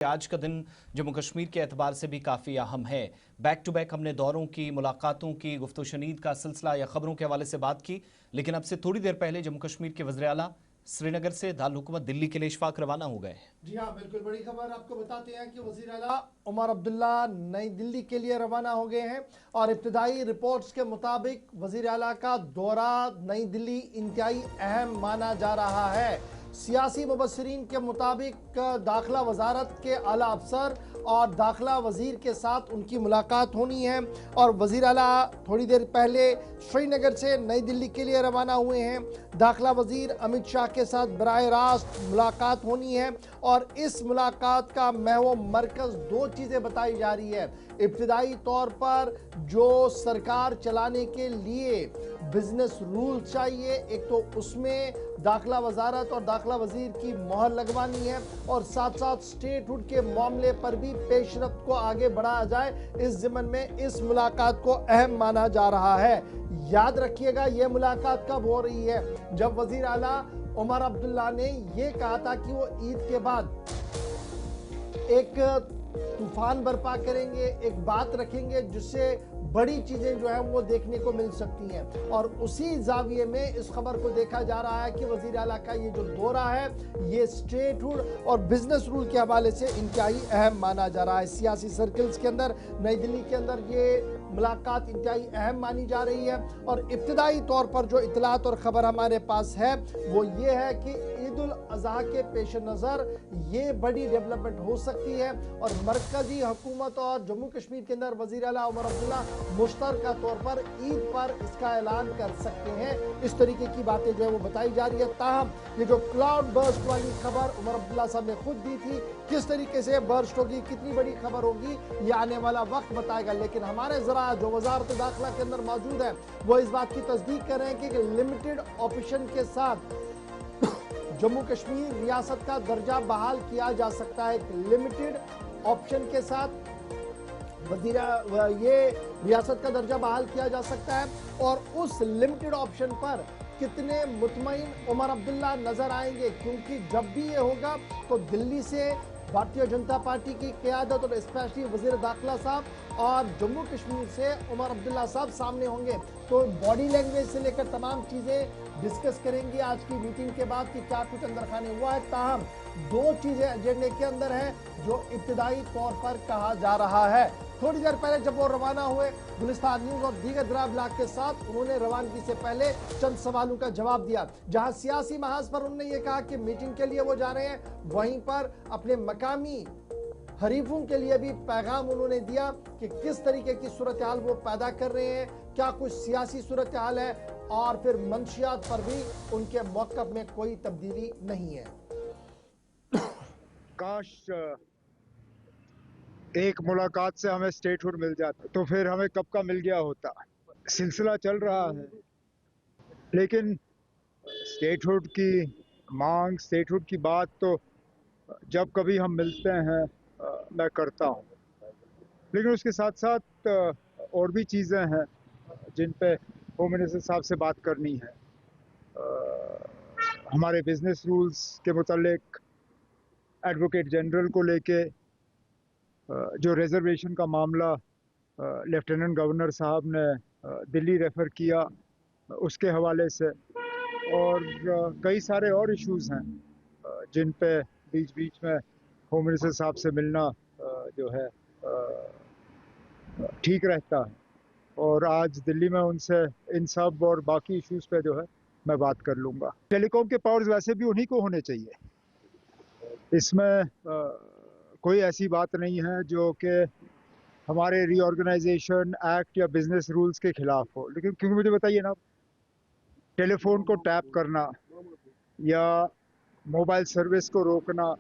आज का दिन जम्मू कश्मीर के एतबार से भी काफ़ी अहम है। बैक टू बैक हमने दौरों की, मुलाकातों की, गुफ्तो शनीद का सिलसिला या खबरों के हवाले से बात की, लेकिन अब से थोड़ी देर पहले जम्मू कश्मीर के वज़ीर आला श्रीनगर से दारुल हुकूमत दिल्ली के लिए इशफाक रवाना हो गए। जी हाँ, बिल्कुल बड़ी खबर आपको बताते हैं कि वज़ीर आला उमर अब्दुल्ला नई दिल्ली के लिए रवाना हो गए हैं और इब्तिदाई रिपोर्ट्स के मुताबिक वज़ीर आला का दौरा नई दिल्ली इंतहाई अहम माना जा रहा है। सियासी मुबस्सिरीन के मुताबिक दाखिला वजारत के आला अफसर और दाखिला वजीर के साथ उनकी मुलाकात होनी है और वज़ीर आला थोड़ी देर पहले श्रीनगर से नई दिल्ली के लिए रवाना हुए हैं। दाखिला वजीर अमित शाह के साथ बराह रास्त मुलाकात होनी है और इस मुलाकात का महव मरकज़ दो चीज़ें बताई जा रही है। इब्तिदाई तौर पर जो सरकार चलाने के लिए बिजनेस रूल चाहिए, एक तो उसमें दाखिला वजारत और दाखिला वजीर की मोहर लगवानी है और साथ साथ स्टेटहुड के मामले पर भी पेशरफ्त को आगे बढ़ाया जाए। इस ज़िम्मन में इस मुलाकात को अहम माना जा रहा है। याद रखिएगा, यह मुलाकात कब हो रही है? जब वजीर आला उमर अब्दुल्ला ने यह कहा था कि वो ईद के बाद एक तूफान बर्पा करेंगे, एक बात रखेंगे जिससे बड़ी चीजें जो है वो देखने को मिल सकती हैं और उसी जाविये में इस खबर को देखा जा रहा है कि वज़ीर आला का ये जो दौरा है ये स्टेटहुड और बिजनेस रूल के हवाले से इंतहाई अहम माना जा रहा है। सियासी सर्कल्स के अंदर नई दिल्ली के अंदर ये मुलाकात इंतहाई अहम मानी जा रही है और इब्तिदाई तौर पर जो इतलात और ख़बर हमारे पास है वो ये है कि ईद उल अज़हा के पेश नज़र ये बड़ी डेवलपमेंट हो सकती है और मरकज़ी हुकूमत और जम्मू कश्मीर के अंदर वज़ीर आला उमर अब्दुल्ला मुश्तरका तौर पर ईद पर इसका ऐलान कर सकते हैं। इस तरीके की बातें जो है वो बताई जा रही है। ताहम ये जो क्लाउड बर्स्ट वाली खबर उमर अब्दुल्ला साहब ने खुद दी थी, किस तरीके से बर्स्ट होगी, कितनी बड़ी खबर होगी, ये आने वाला वक्त बताएगा। लेकिन हमारे जरा जो वजारत दाखिला के अंदर मौजूद है वो इस बात की तस्दीक कर रहे हैं कि लिमिटेड ऑप्शन के साथ जम्मू कश्मीर रियासत का दर्जा बहाल किया जा सकता है। लिमिटेड ऑप्शन के साथ ये रियासत का दर्जा बहाल किया जा सकता है और उस लिमिटेड ऑप्शन पर कितने मुतमईन उमर अब्दुल्ला नजर आएंगे, क्योंकि जब भी ये होगा तो दिल्ली से भारतीय जनता पार्टी की क़यादत और स्पेशली वज़ीर दाखिला साहब और जम्मू कश्मीर से उमर अब्दुल्ला साहब सामने होंगे। तो बॉडी लैंग्वेज से लेकर तमाम चीज़ें डिस्कस करेंगे आज की मीटिंग के बाद कि क्या कुछ अंदर खाने हुआ है। ताहम दो चीज़ें एजेंडे के अंदर हैं जो इब्तिदाई तौर पर कहा जा रहा है। थोड़ी देर पहले जब वो रवाना हुए गुलिस्तान न्यूज़ और दीगर दरा ब्लॉग के साथ, उन्होंने रवानगी से पहले चंद सवालों का जवाब दिया। जहां सियासी महाज पर उन्होंने ये कहा कि मीटिंग के लिए वो जा रहे हैं, वहीं पर अपने मकामी हरीफों के लिए भी पैगाम उन्होंने दिया कि किस तरीके की सूरत हाल वो पैदा कर रहे हैं, क्या कुछ सियासी सूरत हाल है और फिर मंशियात पर भी उनके मौक़िफ़ में कोई तब्दीली नहीं है। काश एक मुलाकात से हमें स्टेटहुड मिल जाता तो फिर हमें कब का मिल गया होता। सिलसिला चल रहा है, लेकिन स्टेटहुड की मांग, स्टेटहुड की बात तो जब कभी हम मिलते हैं मैं करता हूँ, लेकिन उसके साथ साथ और भी चीज़ें हैं जिन पे होम मिनिस्टर साहब से बात करनी है। हमारे बिजनेस रूल्स के मुतालिक एडवोकेट जनरल को लेके जो रिजर्वेशन का मामला लेफ्टिनेंट गवर्नर साहब ने दिल्ली रेफ़र किया, उसके हवाले से और कई सारे और इश्यूज़ हैं जिन पे बीच बीच में होम मिनिस्टर साहब से मिलना जो है ठीक रहता है और आज दिल्ली में उनसे इन सब और बाकी इश्यूज़ पे जो है मैं बात कर लूँगा। टेलीकॉम के पावर्स वैसे भी उन्हीं को होने चाहिए, इसमें कोई ऐसी बात नहीं है जो कि हमारे रीऑर्गेनाइजेशन एक्ट या बिजनेस रूल्स के खिलाफ हो। लेकिन क्योंकि मुझे बताइए ना, टेलीफोन को टैप करना या मोबाइल सर्विस को रोकना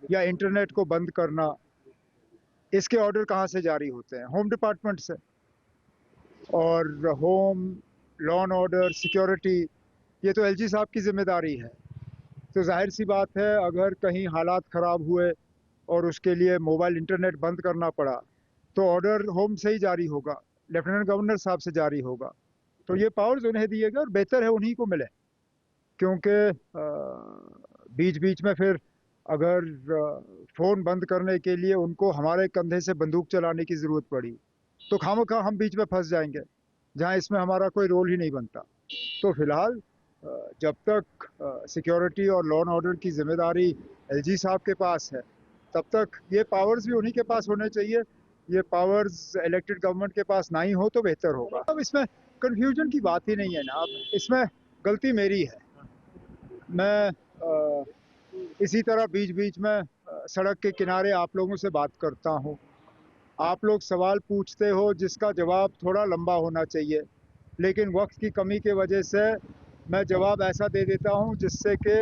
या इंटरनेट को बंद करना, इसके ऑर्डर कहाँ से जारी होते हैं? होम डिपार्टमेंट से। और home, law and order, security, ये तो एलजी साहब की जिम्मेदारी है। तो जाहिर सी बात है, अगर कहीं हालात ख़राब हुए और उसके लिए मोबाइल इंटरनेट बंद करना पड़ा तो ऑर्डर होम से ही जारी होगा, लेफ्टिनेंट गवर्नर साहब से जारी होगा। तो ये पावर्स उन्हें दिए गए और बेहतर है उन्हीं को मिले, क्योंकि बीच बीच में फिर अगर फ़ोन बंद करने के लिए उनको हमारे कंधे से बंदूक चलाने की ज़रूरत पड़ी तो खामखा हम बीच में फंस जाएंगे, जहां इसमें हमारा कोई रोल ही नहीं बनता। तो फिलहाल जब तक सिक्योरिटी और लॉ एंड ऑर्डर की जिम्मेदारी एलजी साहब के पास है, तब तक ये पावर्स भी उन्हीं के पास होने चाहिए। ये पावर्स इलेक्टेड गवर्नमेंट के पास ना ही हो तो बेहतर होगा। अब इसमें कंफ्यूजन की बात ही नहीं है ना, अब इसमें गलती मेरी है। मैं इसी तरह बीच बीच में सड़क के किनारे आप लोगों से बात करता हूँ, आप लोग सवाल पूछते हो जिसका जवाब थोड़ा लंबा होना चाहिए, लेकिन वक्त की कमी की वजह से मैं जवाब ऐसा दे देता हूं जिससे कि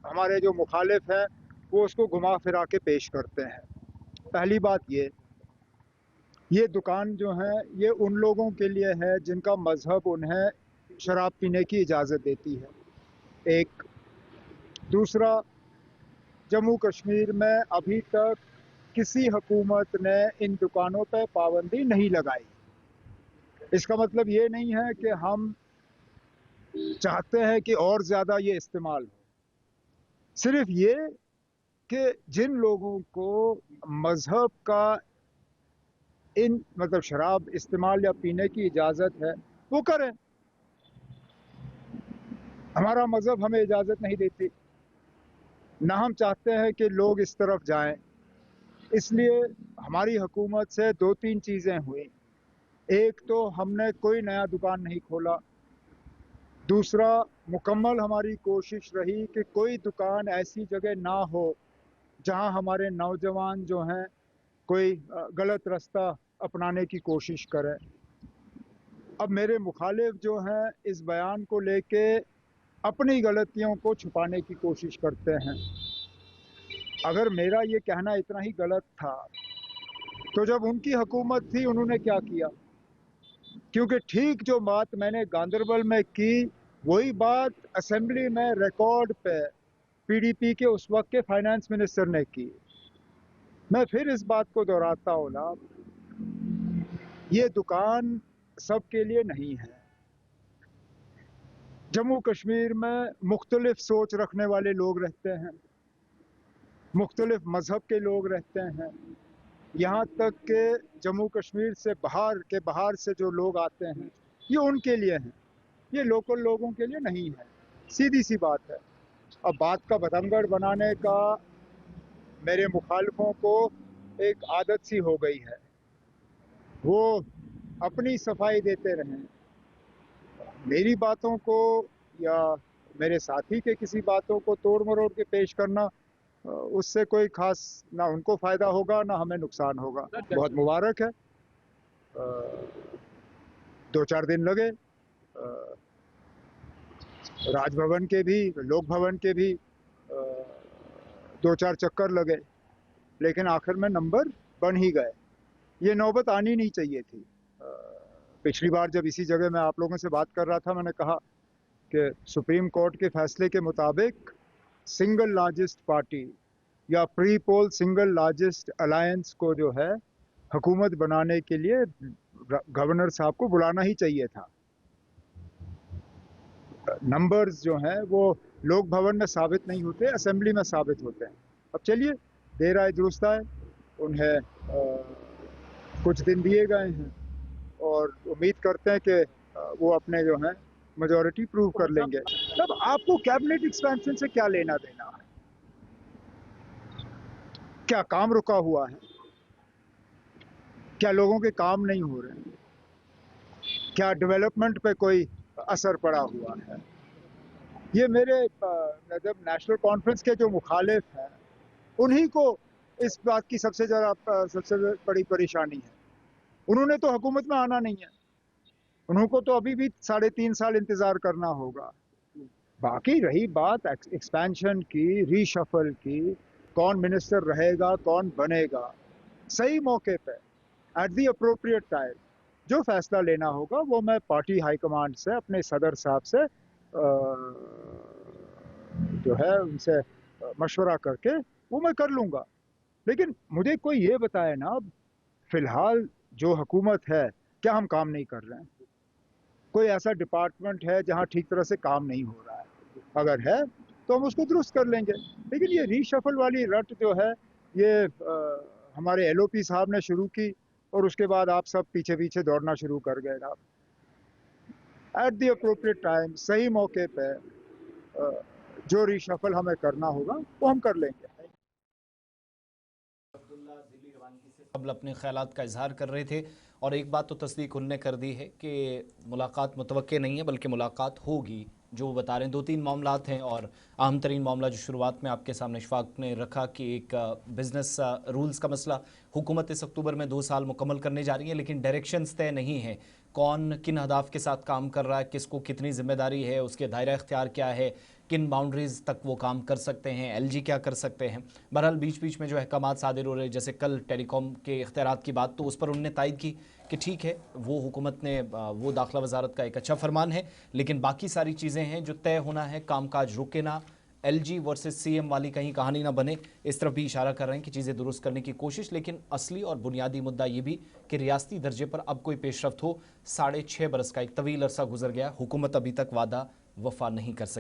हमारे जो मुखालिफ हैं वो उसको घुमा फिरा के पेश करते हैं। पहली बात ये दुकान जो है ये उन लोगों के लिए है जिनका मजहब उन्हें शराब पीने की इजाज़त देती है। एक दूसरा, जम्मू कश्मीर में अभी तक किसी हुकूमत ने इन दुकानों पर पाबंदी नहीं लगाई। इसका मतलब ये नहीं है कि हम चाहते हैं कि और ज़्यादा ये इस्तेमाल हो, सिर्फ ये कि जिन लोगों को मज़हब का इन मतलब शराब इस्तेमाल या पीने की इजाज़त है वो करें। हमारा मज़हब हमें इजाज़त नहीं देती, ना हम चाहते हैं कि लोग इस तरफ जाएं। इसलिए हमारी हुकूमत से दो तीन चीज़ें हुई। एक तो हमने कोई नया दुकान नहीं खोला, दूसरा मुकम्मल हमारी कोशिश रही कि कोई दुकान ऐसी जगह ना हो जहां हमारे नौजवान जो हैं कोई गलत रास्ता अपनाने की कोशिश करें। अब मेरे मुखालिफ जो हैं इस बयान को लेके अपनी गलतियों को छुपाने की कोशिश करते हैं। अगर मेरा ये कहना इतना ही गलत था तो जब उनकी हुकूमत थी उन्होंने क्या किया? क्योंकि ठीक जो बात मैंने गांदरबल में की वही बात असेंबली में रिकॉर्ड पे पीडीपी के उस वक्त के फाइनेंस मिनिस्टर ने की। मैं फिर इस बात को दोहराता हूँ ना, ये दुकान सबके लिए नहीं है। जम्मू कश्मीर में मुख्तलिफ सोच रखने वाले लोग रहते हैं, मुख्तलिफ मजहब के लोग रहते हैं। यहाँ तक कि जम्मू कश्मीर से बाहर से जो लोग आते हैं ये उनके लिए हैं, ये लोकल लोगों के लिए नहीं है। सीधी सी बात है। अब बात का बतंगड़ बनाने का मेरे मुखालिफों को एक आदत सी हो गई है, वो अपनी सफाई देते रहें। मेरी बातों को या मेरे साथी के किसी बातों को तोड़ मरोड़ के पेश करना, उससे कोई खास ना उनको फायदा होगा ना हमें नुकसान होगा। बहुत मुबारक है, 2-4 दिन लगे, राजभवन के भी लोक भवन के भी 2-4 चक्कर लगे, लेकिन आखिर में नंबर बन ही गए। ये नौबत आनी नहीं चाहिए थी। पिछली बार जब इसी जगह मैं आप लोगों से बात कर रहा था, मैंने कहा कि सुप्रीम कोर्ट के फैसले के मुताबिक सिंगल लार्जेस्ट पार्टी या pre poll single largest alliance को जो है हुकूमत बनाने के लिए गवर्नर साहब को बुलाना ही चाहिए था। नंबर्स जो हैं वो लोक भवन में साबित नहीं होते, असेंबली में साबित होते हैं। अब चलिए, देर आए दुरुस्त आए, उन्हें कुछ दिन दिए गए हैं और उम्मीद करते हैं कि वो अपने जो है मेजॉरिटी प्रूव कर लेंगे। तब आपको कैबिनेट एक्सपेंशन से क्या लेना देना है? क्या काम रुका हुआ है? क्या लोगों के काम नहीं हो रहे हैं? क्या डेवलपमेंट पे कोई असर पड़ा हुआ है? ये मेरे जब नेशनल कॉन्फ्रेंस के जो मुखालिफ हैं उन्हीं को इस बात की सबसे बड़ी परेशानी है। उन्होंने तो हुकूमत में आना नहीं है, उनको तो अभी भी 3.5 साल इंतजार करना होगा। बाकी रही बात एक्सपेंशन की, रीशफल की, कौन मिनिस्टर रहेगा, कौन बनेगा, सही मौके पे एट दी अप्रोप्रिएट टाइम जो फैसला लेना होगा वो मैं पार्टी हाईकमांड से, अपने सदर साहब से जो है उनसे मशवरा करके वो मैं कर लूँगा। लेकिन मुझे कोई ये बताए ना, फिलहाल जो हुकूमत है क्या हम काम नहीं कर रहे हैं? कोई ऐसा डिपार्टमेंट है जहां ठीक तरह से काम नहीं हो रहा है? अगर है तो हम उसको दुरुस्त कर लेंगे। लेकिन ये रीशफल वाली रट जो है ये हमारे एलओपी साहब ने शुरू की और उसके बाद आप सब पीछे पीछे दौड़ना शुरू कर गए ना। एट द अप्रोप्रिएट टाइम, सही मौके पे जो रीशफल हमें करना होगा वो हम कर लेंगे। कबल अपने ख्यालात का इजहार कर रहे थे और एक बात तो तस्दीक उनने कर दी है कि मुलाकात मुतवक्के नहीं है बल्कि मुलाकात होगी। जो वो बता रहे हैं 2-3 मामलात हैं और अहम तरीन मामला जो शुरुआत में आपके सामने इशफाक ने रखा कि एक बिज़नेस रूल्स का मसला। हुकूमत इस अक्टूबर में 2 साल मुकम्मल करने जा रही है लेकिन डायरेक्शंस तय नहीं है। कौन किन अहदाफ के साथ काम कर रहा है, किसको कितनी जिम्मेदारी है, उसके दायरा इख्तियार क्या है, किन बाउंड्रीज़ तक वो काम कर सकते हैं, एलजी क्या कर सकते हैं। बहरहाल बीच बीच में जो अहकामात सादिर हो रहे हैं, जैसे कल टेलीकॉम के इख्तियारात की बात, तो उस पर उन्होंने तायद की कि ठीक है वो हुकूमत ने वो दाखिला वजारत का एक अच्छा फरमान है, लेकिन बाकी सारी चीज़ें हैं जो तय होना है, कामकाज रुके ना, एलजी वर्सेस सीएम वाली कहीं कहानी ना बने। इस तरफ भी इशारा कर रहे हैं कि चीज़ें दुरुस्त करने की कोशिश। लेकिन असली और बुनियादी मुद्दा ये भी कि रियासती दर्जे पर अब कोई पेशरफ्त हो। 6.5 बरस का एक तवील अरसा गुजर गया, हुकूमत अभी तक वादा वफा नहीं कर सकी।